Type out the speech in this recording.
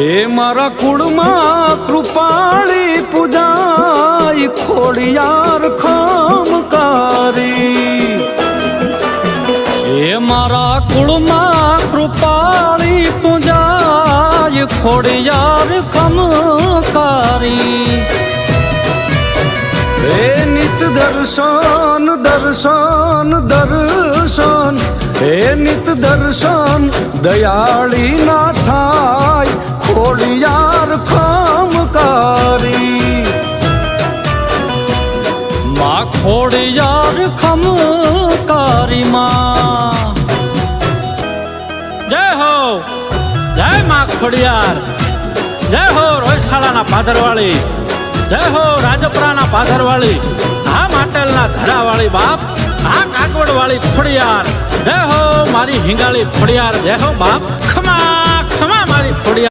એ મારા કુળમાં કૃપાળી પૂજાય ખોડિયાર ખમકારી. એ મારા કુળમાં કૃપાળી પૂજાય ખોડિયાર ખમકારી. હે નિત દર્શન દર્શન દર્શન, હે નિત દર્શન દયાળી ના થાય ખોડિયાર ખમકારી. માં ખોડિયાર ખમકારી માં જય હો, જય માં ખોડિયાર, જય હો રોયશાળાના પાદરવાળી, જય હો રાજપરાના પાદરવાળી, આ માટેલના ધરાવાળી બાપ, આ કાગવડવાળી ખોડિયાર, જય હો મારી હિંગાળી ખોડિયાર, જય હો બાપ. ખમા ખમા મારી ખોડિયાર.